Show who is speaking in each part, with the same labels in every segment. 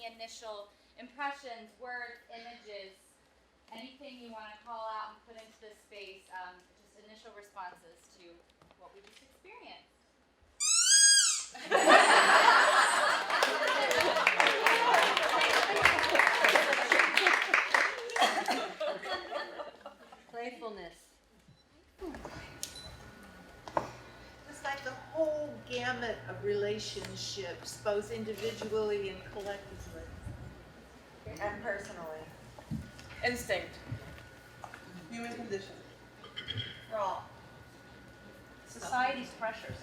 Speaker 1: any initial impressions, words, images, anything you want to call out and put into this space, just initial responses to what we just experienced.
Speaker 2: Playfulness.
Speaker 3: It's like the whole gamut of relationships, both individually and collectively.
Speaker 2: And personally.
Speaker 4: Instinct. Human condition.
Speaker 2: Raw.
Speaker 4: Society's pressures.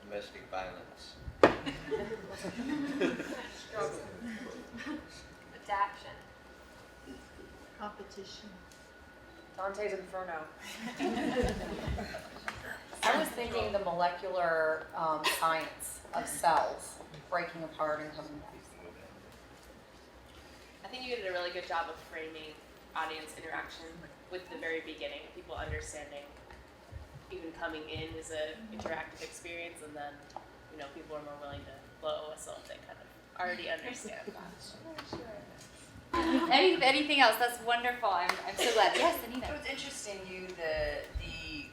Speaker 5: Domestic violence.
Speaker 2: Struggle. Adaption.
Speaker 3: Competition.
Speaker 2: Dante's Inferno.
Speaker 6: I was thinking the molecular science of cells breaking apart and coming back.
Speaker 7: I think you did a really good job of framing audience interaction with the very beginning, people understanding even coming in is an interactive experience, and then, you know, people are more willing to blow a whistle if they kind of already understand that.
Speaker 1: Anything else? That's wonderful. I'm so glad. Yes, Anita.
Speaker 6: It was interesting the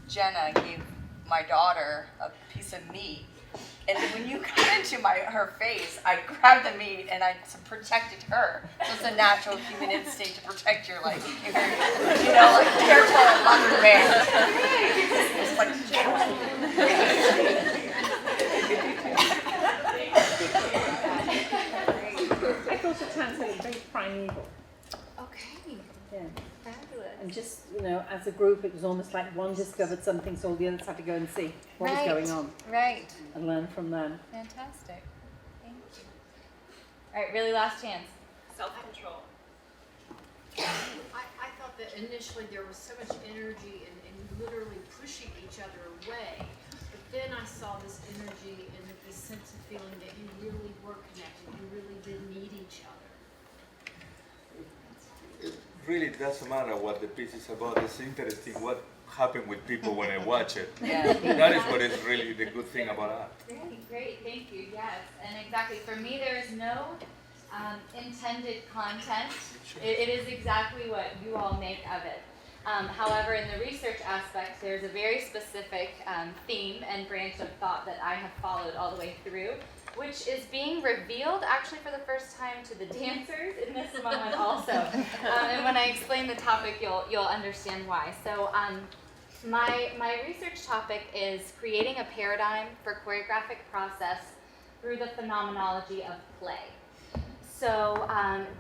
Speaker 6: Jenna gave my daughter a piece of meat, and when you got into her face, I grabbed the meat and I protected her. So it's a natural human instinct to protect your life. Like careful mother bear. It's like
Speaker 8: I thought it sounded very primeval.
Speaker 1: Okay.
Speaker 8: Yeah.
Speaker 1: Fabulous.
Speaker 8: And just, as a group, it was almost like one discovered something, so all the others had to go and see what was going on.
Speaker 1: Right.
Speaker 8: And learn from them.
Speaker 1: Fantastic. Thank you. All right, really last chance.
Speaker 7: Self-control.
Speaker 9: I thought that initially there was so much energy in literally pushing each other away, but then I saw this energy and this sense of feeling that you really were connected, you really did need each other.
Speaker 10: It really doesn't matter what the piece is about. It's interesting what happened with people when I watch it.
Speaker 6: Yeah.
Speaker 10: That is what is really the good thing about art.
Speaker 1: Great, thank you. Yes, and exactly. For me, there is no intended content. It is exactly what you all make of it. However, in the research aspect, there's a very specific theme and branch of thought that I have followed all the way through, which is being revealed actually for the first time to the dancers in this moment also. And when I explain the topic, you'll understand why. So my research topic is creating a paradigm for choreographic process through the phenomenology of play. So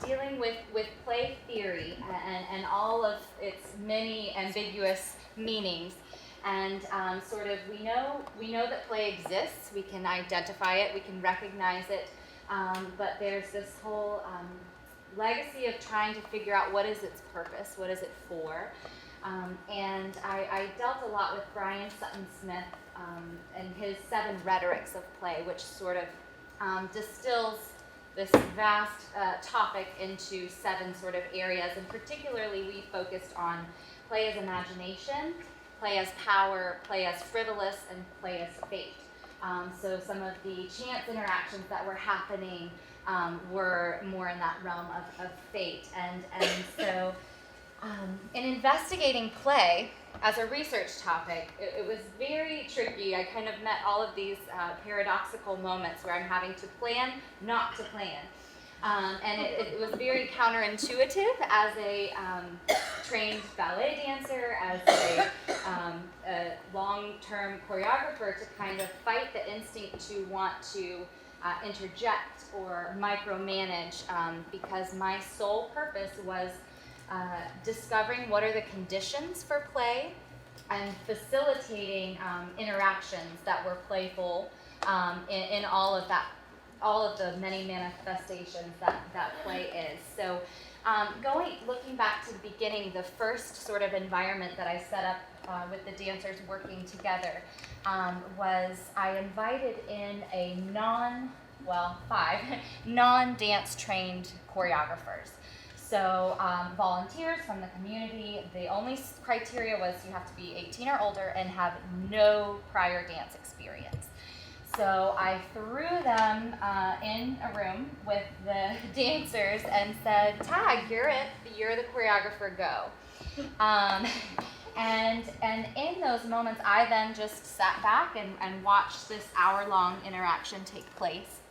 Speaker 1: dealing with play theory and all of its many ambiguous meanings. And we know that play exists. We can identify it. We can recognize it. But there's this whole legacy of trying to figure out what is its purpose, what is it for. And I dealt a lot with Brian Sutton Smith and his 7 rhetorics of play, which sort of distills this vast topic into 7 sort of areas. And particularly, we focused on play as imagination, play as power, play as frivolous, and play as fate. So some of the chance interactions that were happening were more in that realm of fate. And so in investigating play as a research topic, it was very tricky. I kind of met all of these paradoxical moments where I'm having to plan not to plan. And it was very counterintuitive as a trained ballet dancer, as a long-term choreographer, to kind of fight the instinct to want to interject or micromanage, because my sole purpose was discovering what are the conditions for play and facilitating interactions that were playful in all of the many manifestations that play is. So looking back to the beginning, the first sort of environment that I set up with the dancers working together was I invited in 5 non-dance trained choreographers. So volunteers from the community. The only criteria was you have to be 18 or older and have no prior dance experience. So I threw them in a room with the dancers and said, "Tag, you're it. You're the choreographer. Go." And in those moments, I then just sat back and watched this hour-long interaction take place,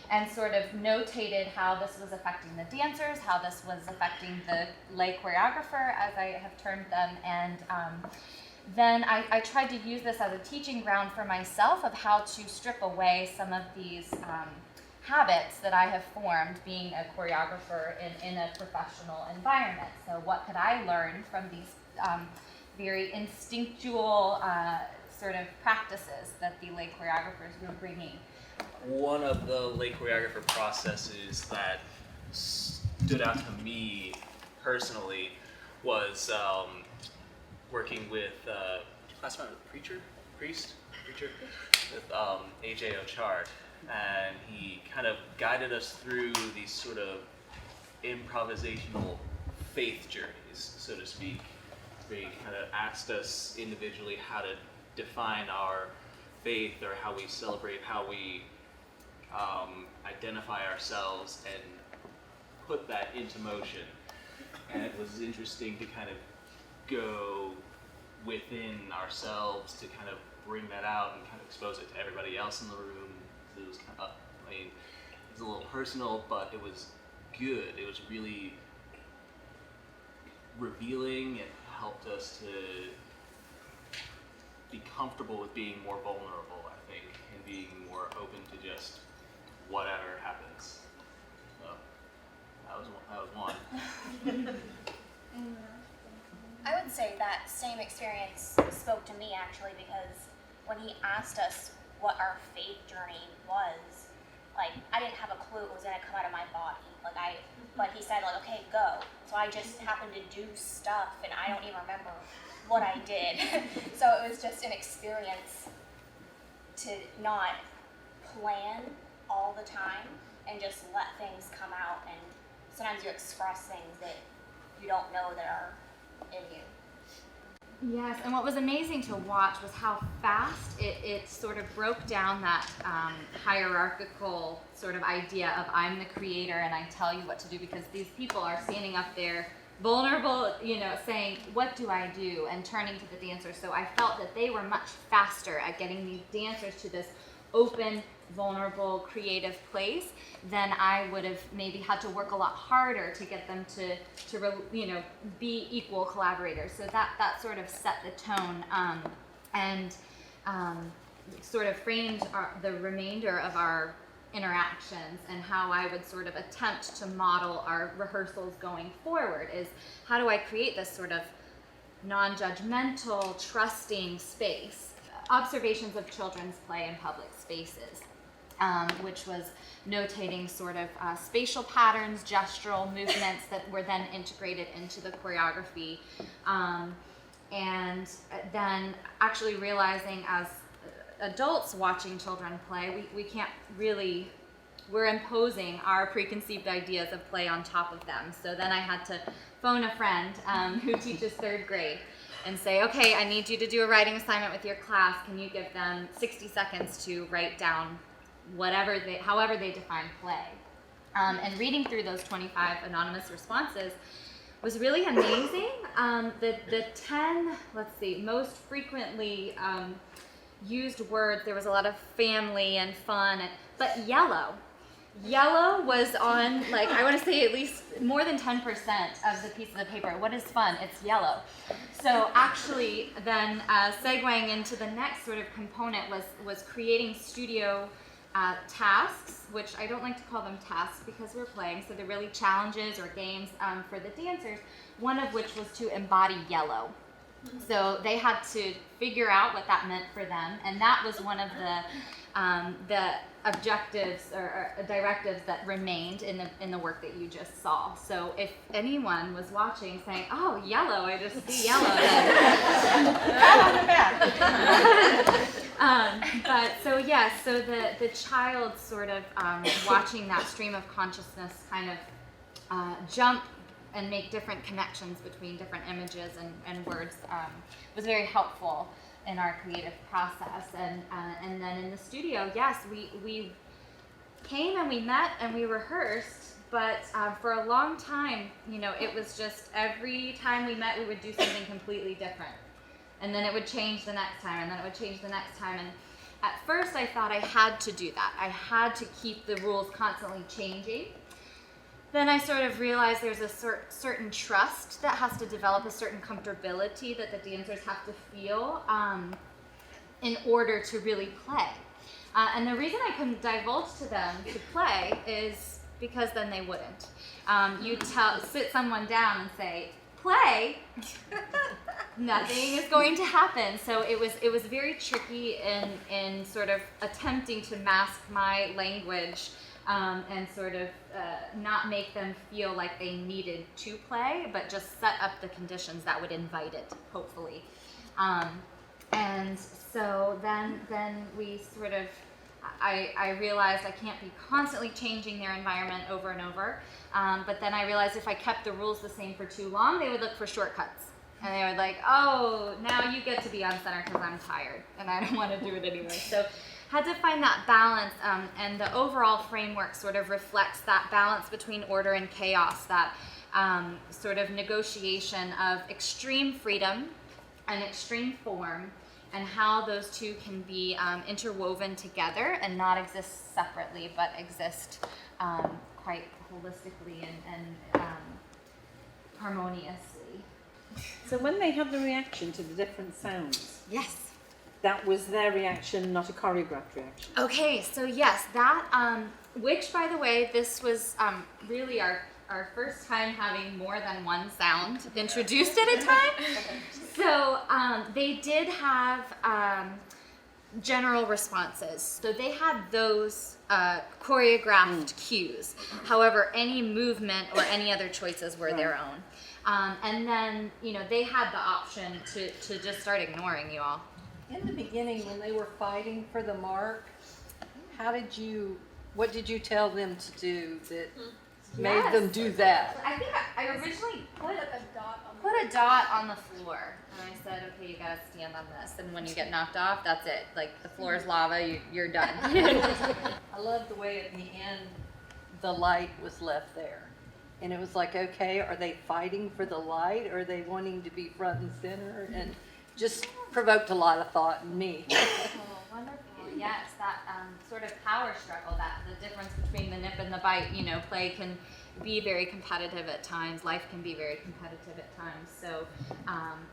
Speaker 1: and sort of notated how this was affecting the dancers, how this was affecting the lay choreographer, as I have termed them, and then I tried to use this as a teaching ground for myself of how to strip away some of these habits that I have formed being a choreographer in a professional environment. So what could I learn from these very instinctual sort of practices that the lay choreographers were bringing?
Speaker 5: One of the lay choreographer processes that stood out to me personally was working with class member, priest, with AJ Ochard, and he kind of guided us through these sort of improvisational faith journeys, so to speak. He kind of asked us individually how to define our faith, or how we celebrate, how we identify ourselves and put that into motion. And it was interesting to kind of go within ourselves to kind of bring that out and kind of expose it to everybody else in the room. It was kind of, I mean, it was a little personal, but it was good. It was really revealing. It helped us to be comfortable with being more vulnerable, I think, and being more open to just whatever happens. So that was one.
Speaker 11: I would say that same experience spoke to me actually, because when he asked us what our faith journey was, like, I didn't have a clue it was gonna come out of my body. But he said, like, okay, go. So I just happened to do stuff, and I don't even remember what I did. So it was just an experience to not plan all the time and just let things come out. And sometimes you express things that you don't know that are in you.
Speaker 1: Yes, and what was amazing to watch was how fast it sort of broke down that hierarchical sort of idea of I'm the creator and I tell you what to do, because these people are standing up there vulnerable, saying, what do I do, and turning to the dancers. So I felt that they were much faster at getting these dancers to this open, vulnerable, creative place than I would have maybe had to work a lot harder to get them to be equal collaborators. So that sort of set the tone and sort of framed the remainder of our interactions, and how I would sort of attempt to model our rehearsals going forward is, how do I create this sort of non-judgmental, trusting space? Observations of children's play in public spaces, which was notating sort of spatial patterns, gestural movements that were then integrated into the choreography, and then actually realizing as adults watching children play, we can't really, we're imposing our preconceived ideas of play on top of them. So then I had to phone a friend who teaches 3rd grade and say, okay, I need you to do a writing assignment with your class. Can you give them 60 seconds to write down however they define play? And reading through those 25 anonymous responses was really amazing. The 10, most frequently used words, there was a lot of family and fun, but yellow. Yellow was on, I want to say at least more than 10% of the piece of the paper. What is fun? It's yellow. So actually then segueing into the next sort of component was creating studio tasks, which I don't like to call them tasks because we're playing, so they're really challenges or games for the dancers, one of which was to embody yellow. So they had to figure out what that meant for them, and that was one of the objectives or directives that remained in the work that you just saw. So if anyone was watching saying, "Oh, yellow, I just see yellow," so the child sort of watching that stream of consciousness kind of jump and make different connections between different images and words was very helpful in our creative process. And then in the studio, yes, we came and we met and we rehearsed, but for a long time, it was just every time we met, we would do something completely different. And then it would change the next time, and then it would change the next time. And at first I thought I had to do that. I had to keep the rules constantly changing. Then I sort of realized there's a certain trust that has to develop, a certain comfortability that the dancers have to feel in order to really play. And the reason I couldn't divulge to them to play is because then they wouldn't. You sit someone down and say, play, nothing is going to happen. So it was very tricky in sort of attempting to mask my language and sort of not make them feel like they needed to play, but just set up the conditions that would invite it, hopefully. And so then we sort of, I realized I can't be constantly changing their environment over and over. But then I realized if I kept the rules the same for too long, they would look for shortcuts. And they would like, oh, now you get to be on center because I'm tired and I don't want to do it anyway. So had to find that balance, and the overall framework sort of reflects that balance between order and chaos, that sort of negotiation of extreme freedom and extreme form, and how those two can be interwoven together and not exist separately, but exist quite holistically and harmoniously.
Speaker 8: So when they had the reaction to the different sounds,
Speaker 1: Yes.
Speaker 8: that was their reaction, not a choreographed reaction.
Speaker 1: Okay, so yes, that, which by the way, this was really our first time having more than one sound introduced at a time. So they did have general responses. So they had those choreographed cues. However, any movement or any other choices were their own. And then, they had the option to just start ignoring you all.
Speaker 3: In the beginning, when they were fighting for the mark, what did you tell them to do that made them do that?
Speaker 1: I think I originally put a dot on the floor, and I said, okay, you gotta stand on this, and when you get knocked off, that's it. Like, the floor is lava, you're done.
Speaker 3: I love the way at the end the light was left there. And it was like, okay, are they fighting for the light? Or are they wanting to be front and center? And just provoked a lot of thought in me.
Speaker 1: Oh, wonderful. Yes, that sort of power struggle, that the difference between the nip and the bite, play can be very competitive at times. Life can be very competitive at times. So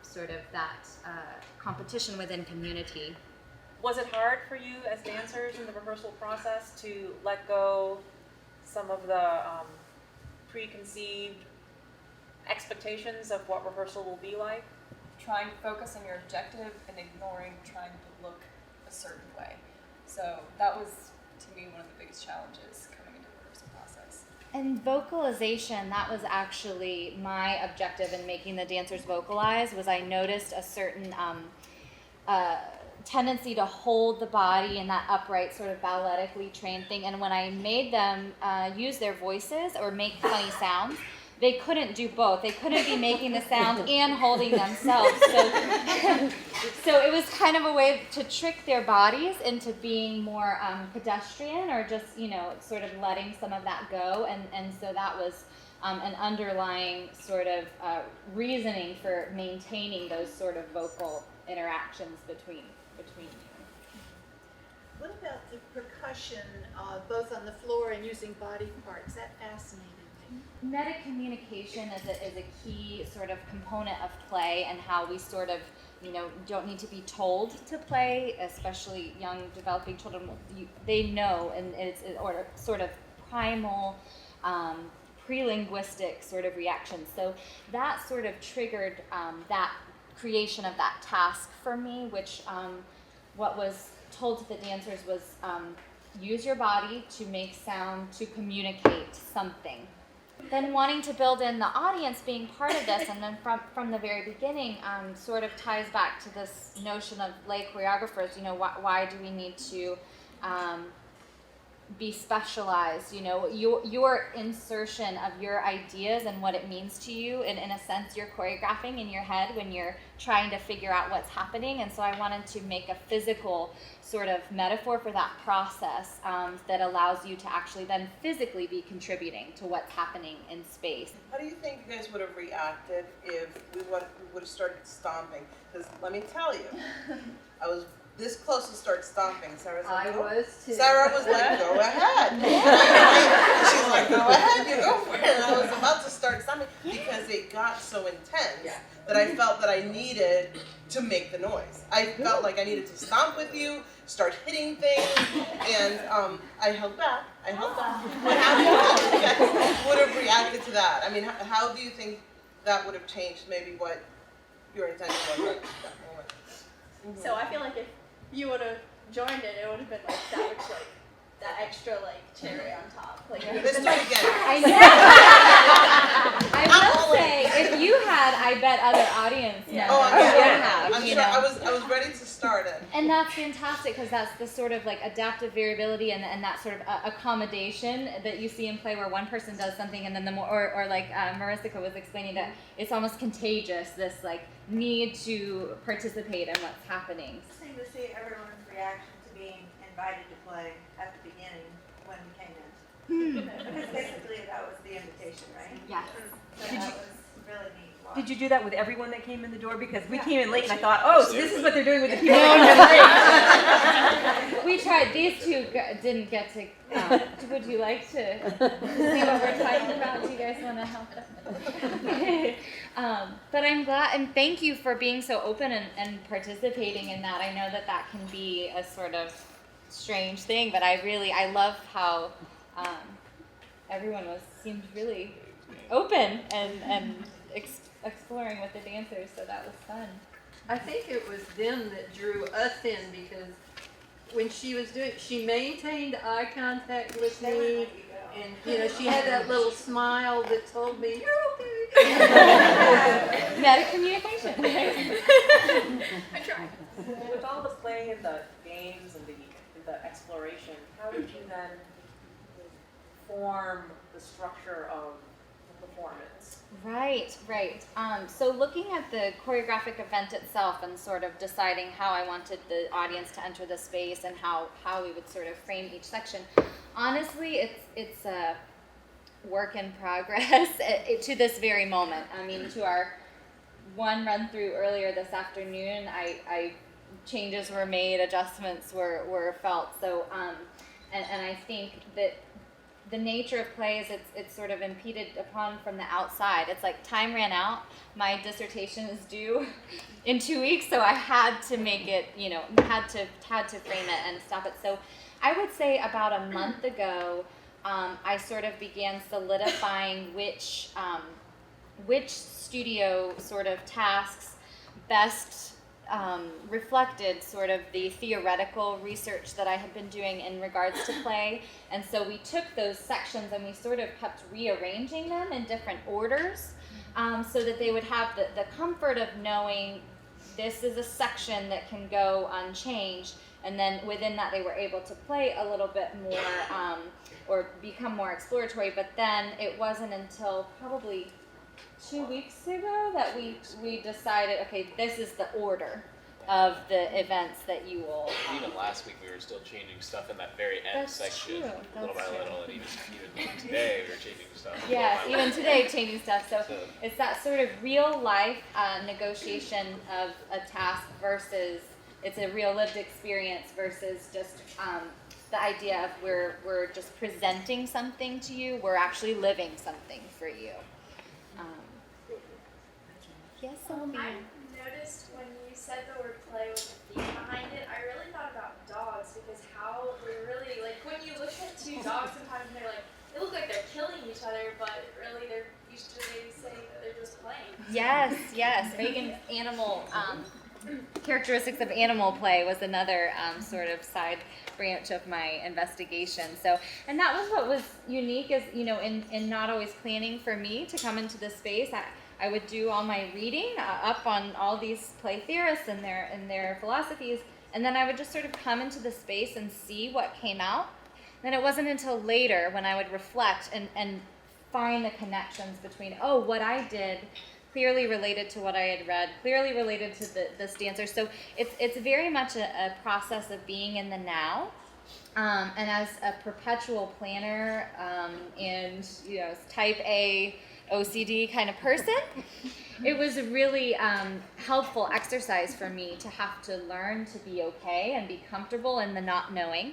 Speaker 1: sort of that competition within community.
Speaker 2: Was it hard for you as dancers in the rehearsal process to let go some of the preconceived expectations of what rehearsal will be like?
Speaker 6: Trying to focus on your objective and ignoring trying to look a certain way. So that was, to me, one of the biggest challenges coming into the rehearsal process.
Speaker 1: And vocalization, that was actually my objective in making the dancers vocalize, was I noticed a certain tendency to hold the body in that upright, sort of balletically trained thing. And when I made them use their voices or make funny sounds, they couldn't do both. They couldn't be making the sound and holding themselves. So it was kind of a way to trick their bodies into being more pedestrian, or just, sort of letting some of that go. And so that was an underlying sort of reasoning for maintaining those sort of vocal interactions between you.
Speaker 3: What about the percussion, both on the floor and using body parts? That fascinated me.
Speaker 1: Meta communication is a key sort of component of play, and how we sort of, don't need to be told to play, especially young developing children. They know, and it's sort of primal, pre-linguistic sort of reaction. So that sort of triggered that creation of that task for me, which what was told to the dancers was use your body to make sound, to communicate something. Then wanting to build in the audience being part of this, and then from the very beginning, sort of ties back to this notion of lay choreographers. Why do we need to be specialized, you know, your insertion of your ideas and what it means to you, and in a sense you're choreographing in your head when you're trying to figure out what's happening. And so I wanted to make a physical sort of metaphor for that process that allows you to actually then physically be contributing to what's happening in space.
Speaker 4: How do you think you guys would have reacted if we would have started stomping? Because let me tell you, I was this close to start stomping. Sarah's like,
Speaker 3: I was too.
Speaker 4: Sarah was like, go ahead. She's like, go ahead, you go for it. And I was about to start stomping because it got so intense that I felt that I needed to make the noise. I felt like I needed to stomp with you, start hitting things, and I held back. But how do you guys would have reacted to that? I mean, how do you think that would have changed maybe what your intention was at that moment? Mm-hmm.
Speaker 12: So I feel like if you would have joined it, it would have been like that much like that extra like cherry on top. Like
Speaker 4: Let's do it again.
Speaker 1: I know. I will say, if you had, I bet other audience members would have.
Speaker 4: I'm
Speaker 1: you
Speaker 4: sure.
Speaker 1: know.
Speaker 4: I was ready to start it.
Speaker 1: And that's fantastic, because that's the sort of like adaptive variability and that sort of accommodation that you see in play, where one person does something and then the more, or like Marissa was explaining, that it's almost contagious, this like need to participate in what's happening.
Speaker 13: Interesting to see everyone's reaction to being invited to play at the beginning when we came in. Because basically that was the invitation, right?
Speaker 1: Yes.
Speaker 13: So that was really neat.
Speaker 8: Did you do that with everyone that came in the door? Because we came in late and I thought, oh, so this is what they're doing with the people that came in late.
Speaker 1: We tried. These two didn't get to. Would you like to see what we're talking about? Do you guys want to help us? But I'm glad, and thank you for being so open and participating in that. I know that can be a sort of strange thing, but I love how everyone seemed really open and exploring with the dancers, so that was fun.
Speaker 3: I think it was them that drew us in, because when she was doing, she maintained eye contact with me, and you know, she had that little smile that told me, you're okay.
Speaker 1: Meta communication.
Speaker 2: I tried. With all the play and the games and the exploration, how did you then form the structure of the performance?
Speaker 1: Right. So looking at the choreographic event itself and sort of deciding how I wanted the audience to enter the space and how we would sort of frame each section, honestly, it's a work in progress to this very moment. I mean, to our one run through earlier this afternoon, I changes were made, adjustments were felt. So, and I think that the nature of play is it's sort of impeded upon from the outside. It's like time ran out. My dissertation is due in 2 weeks, so I had to make it, you know, had to frame it and stop it. So I would say about a month ago, I sort of began solidifying which studio sort of tasks best reflected sort of the theoretical research that I had been doing in regards to play. And so we took those sections and we sort of kept rearranging them in different orders, so that they would have the comfort of knowing this is a section that can go unchanged, and then within that they were able to play a little bit more or become more exploratory. But then it wasn't until probably 2 weeks ago that we decided, okay, this is the order of the events that you will.
Speaker 5: Even last week we were still changing stuff in that very end section, little by little, and even today we were changing stuff.
Speaker 1: Yes, even today changing stuff. So it's that sort of real life negotiation of a task versus it's a real lived experience versus just the idea of we're just presenting something to you. We're actually living something for you. Yes, Sylvia.
Speaker 12: I noticed when you said the word play with the theme behind it, I really thought about dogs, because how they're really, like, when you look at two dogs sometimes they're like, they look like they're killing each other, but really they're usually saying that they're just playing.
Speaker 1: Yes. Vegan animal characteristics of animal play was another sort of side branch of my investigation. So, and that was what was unique, is, you know, in not always planning for me to come into this space. I would do all my reading up on all these play theorists and their philosophies, and then I would just sort of come into the space and see what came out. Then it wasn't until later when I would reflect and find the connections between, oh, what I did clearly related to what I had read, clearly related to this dancer. So it's very much a process of being in the now. And as a perpetual planner and type A OCD kind of person, it was a really helpful exercise for me to have to learn to be okay and be comfortable in the not knowing,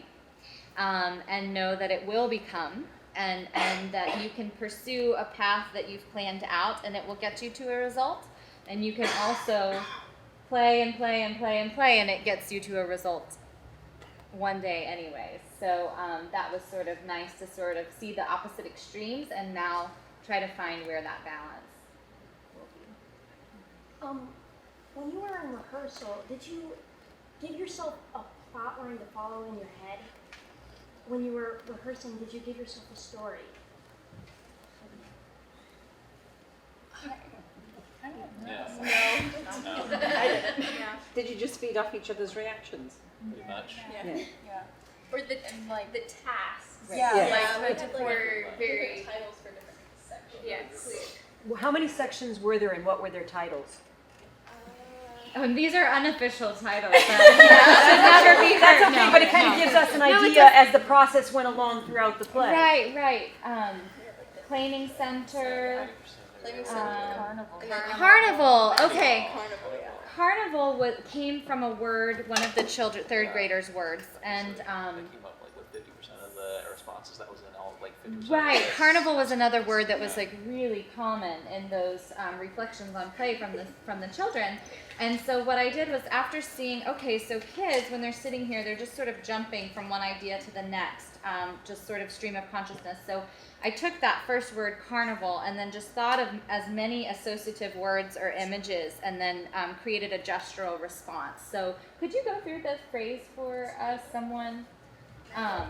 Speaker 1: and know that it will become, and that you can pursue a path that you've planned out and it will get you to a result. And you can also play and play and play and play and it gets you to a result one day anyways. So that was sort of nice to sort of see the opposite extremes and now try to find where that balance will be.
Speaker 14: When you were in rehearsal, did you give yourself a plot line to follow in your head? When you were rehearsing, did you give yourself a story?
Speaker 7: No.
Speaker 2: Did you just feed off each other's reactions?
Speaker 5: Pretty much.
Speaker 7: Yeah. Or the tasks.
Speaker 2: Yeah.
Speaker 7: Like were very
Speaker 12: Different titles for different sections.
Speaker 7: yes.
Speaker 8: How many sections were there and what were their titles?
Speaker 1: Oh, and these are unofficial titles. Should never be
Speaker 8: That's
Speaker 1: heard.
Speaker 8: okay,
Speaker 1: No,
Speaker 8: but it kind
Speaker 1: no.
Speaker 8: of gives us an
Speaker 1: No, it
Speaker 8: idea
Speaker 1: just-
Speaker 8: as the process went along throughout the play.
Speaker 1: Right. Planning center.
Speaker 6: Carnival.
Speaker 1: Carnival. Okay.
Speaker 12: Carnival, yeah.
Speaker 1: Carnival came from a word, one of the third graders' words, and
Speaker 5: That came up like with 50% of the responses. That was in all like 50%.
Speaker 1: right. Carnival was another word that was like really common in those reflections on play from the children. And so what I did was, after seeing, okay, so kids when they're sitting here, they're just sort of jumping from one idea to the next, just sort of stream of consciousness. So I took that first word, carnival, and then just thought of as many associative words or images, and then created a gestural response. So could you go through the phrase for someone? Yeah,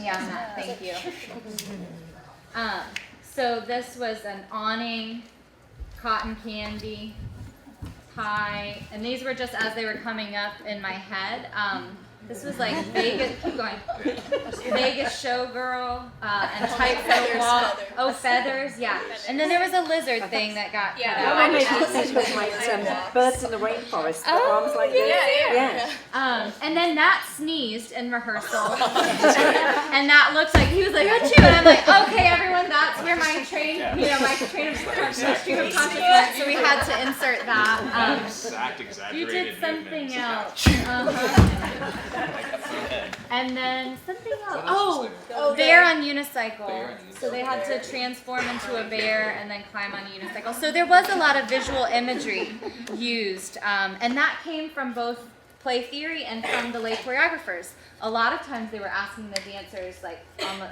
Speaker 1: Matt, thank you. So this was an awning, cotton candy, pie, and these were just as they were coming up in my head. This was like Vegas, keep going. Vegas showgirl, and tightrope walk. Oh, feathers, yeah. And then there was a lizard thing that got cut out.
Speaker 2: What made you think of like birds in the rainforest? The arms like this? Yeah.
Speaker 1: And then Nat sneezed in rehearsal, and Nat looked like, he was like, achoo, and I'm like, okay, everyone, that's where my train of stream of consciousness. So we had to insert that.
Speaker 5: Exact exaggerated
Speaker 1: You did something
Speaker 5: movements.
Speaker 1: else. And then something else. Oh, bear on unicycle. So they had to transform into a bear and then climb on a unicycle. So there was a lot of visual imagery used, and that came from both play theory and from the lay choreographers. A lot of times they were asking the dancers, like,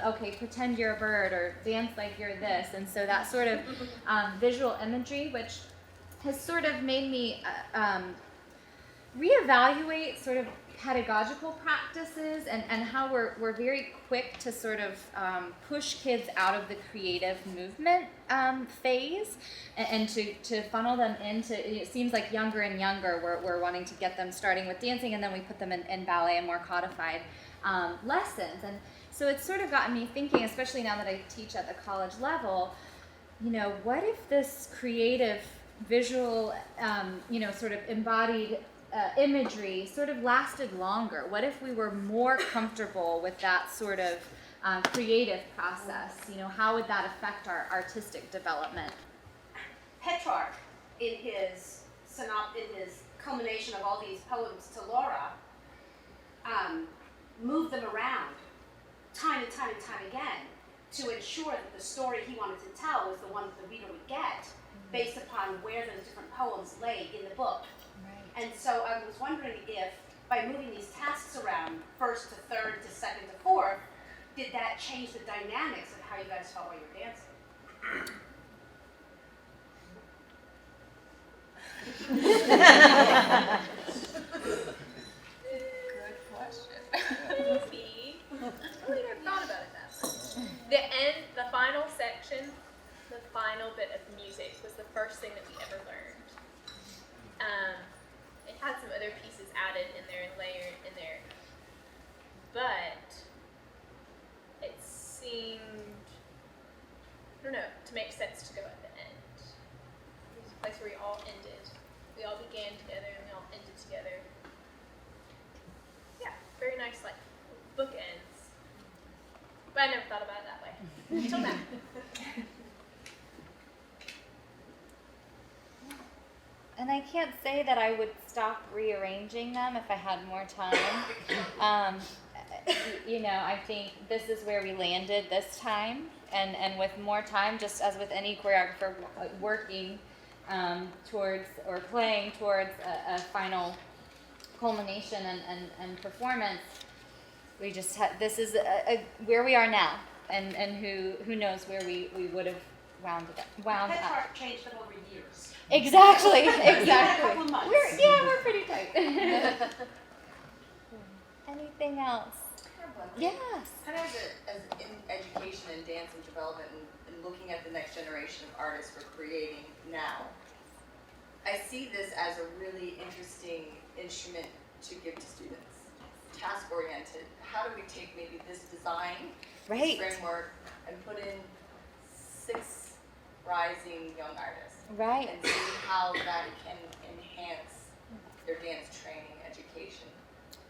Speaker 1: okay, pretend you're a bird or dance like you're this. And so that sort of visual imagery, which has sort of made me reevaluate sort of pedagogical practices and how we're very quick to sort of push kids out of the creative movement phase and to funnel them into, it seems like younger and younger, we're wanting to get them starting with dancing, and then we put them in ballet and more codified lessons. And so it's sort of gotten me thinking, especially now that I teach at the college level, what if this creative visual, sort of embodied imagery sort of lasted longer? What if we were more comfortable with that sort of creative process? How would that affect our artistic development?
Speaker 15: Petrarch, in his culmination of all these poems to Laura, moved them around time and time and time again to ensure that the story he wanted to tell was the one that the reader would get based upon where those different poems lay in the book. And so I was wondering if, by moving these tasks around, first to third to second to fourth, did that change the dynamics of how you guys felt while you were dancing?
Speaker 7: Good question. Maybe. I really never thought about it that much. The final section, the final bit of music was the first thing that we ever learned. It had some other pieces added in there and layered in there, but
Speaker 12: place to go at the end. It was a place where we all ended. We all began together and we all ended together. Yeah, very nice, like, bookends. But I never thought about it that way until now.
Speaker 1: And I can't say that I would stop rearranging them if I had more time. You know, I think this is where we landed this time, and with more time, just as with any choreographer working towards or playing towards a final culmination and performance, we just this is where we are now, and who knows where we would have wound up.
Speaker 15: Petrarch changed them over years.
Speaker 1: Exactly.
Speaker 15: A couple of months.
Speaker 1: We're pretty tight. Anything else? Yes.
Speaker 6: Kind of as in education and dance and development and looking at the next generation of artists we're creating now, I see this as a really interesting instrument to give to students. Task oriented. How do we take maybe this design, this framework, and put in 6 rising young artists?
Speaker 1: Right.
Speaker 6: And see how that can enhance their dance training education.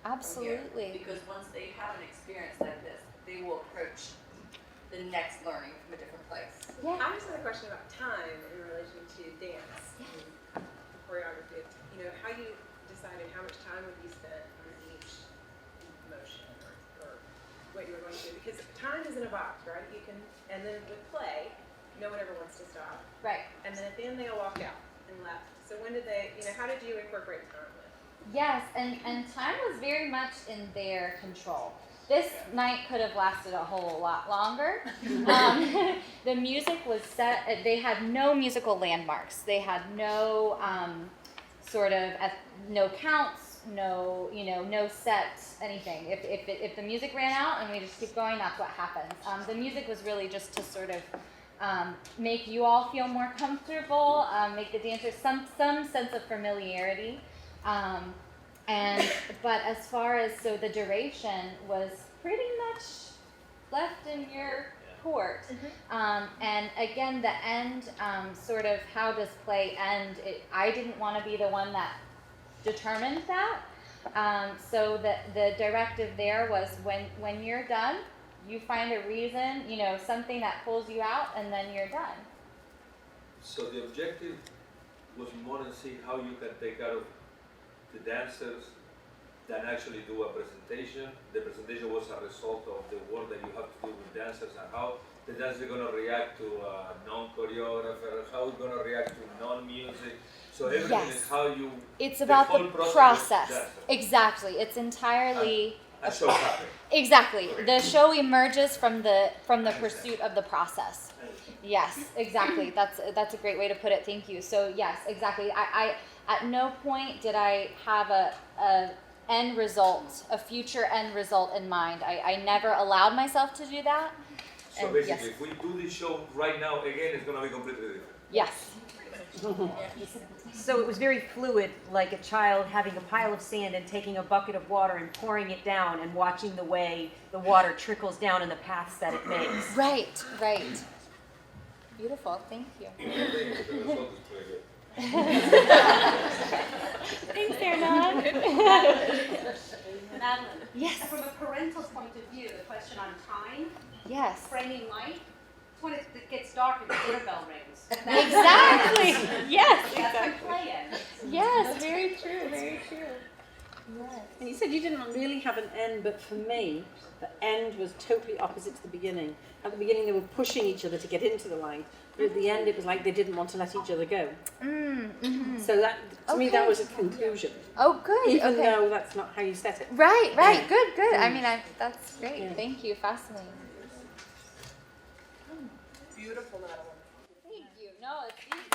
Speaker 1: Absolutely.
Speaker 6: Because once they have an experience like this, they will approach the next learning from a different place.
Speaker 8: Yeah. I just had a question about time in relation to dance and choreography. You know, how you decided how much time would be spent on each motion or what you were going to do. Because time is in a box, right? You can, and then with play, no one ever wants to stop.
Speaker 1: Right.
Speaker 8: And then at the end they all walked out and left. So when did they, you know, how did you incorporate time with?
Speaker 1: Yes, and time was very much in their control. This night could have lasted a whole lot longer. The music was set, they had no musical landmarks. They had no no counts, no set, anything. If the music ran out and we just keep going, that's what happens. The music was really just to sort of make you all feel more comfortable, make the dancers some sense of familiarity. But as far as, so the duration was pretty much left in your court. And again, the end, sort of how does play end, I didn't want to be the one that determined that. So the directive there was when you're done, you find a reason, something that pulls you out, and then you're done.
Speaker 10: So the objective was more to see how you can take out of the dancers than actually do a presentation. The presentation was a result of the work that you have to do with dancers and how the dancer is going to react to a non-choreographer, how it's going to react to non-music. So everything is how you.
Speaker 1: It's about the process. Exactly. It's entirely.
Speaker 10: A show happening.
Speaker 1: Exactly. The show emerges from the pursuit of the process. Yes, exactly. That's a great way to put it. Thank you. So yes, exactly. I at no point did I have a end result, a future end result in mind. I never allowed myself to do that.
Speaker 10: So basically, if we do this show right now again, it's going to be completely different.
Speaker 1: Yes.
Speaker 8: So it was very fluid, like a child having a pile of sand and taking a bucket of water and pouring it down and watching the way the water trickles down in the paths that it makes.
Speaker 1: Right. Beautiful. Thank you. Thanks, Erna.
Speaker 15: Madeline.
Speaker 1: Yes.
Speaker 15: From a parental point of view, the question on time.
Speaker 1: Yes.
Speaker 15: Framing light. It's when it gets dark and the dinner bell rings.
Speaker 1: Exactly. Yes.
Speaker 15: That's when play ends.
Speaker 1: Yes. Very true. Very true. Yes.
Speaker 16: And you said you didn't really have an end, but for me, the end was totally opposite to the beginning. At the beginning, they were pushing each other to get into the line, but at the end, it was like they didn't want to let each other go. So that, to me, that was a conclusion.
Speaker 1: Oh, good.
Speaker 16: Even though that's not how you set it.
Speaker 1: Right. Good. I mean, that's great.
Speaker 16: Yeah.
Speaker 1: Thank you. Fascinating.
Speaker 4: Beautiful, Madeline.
Speaker 1: Thank you. No, it's easy.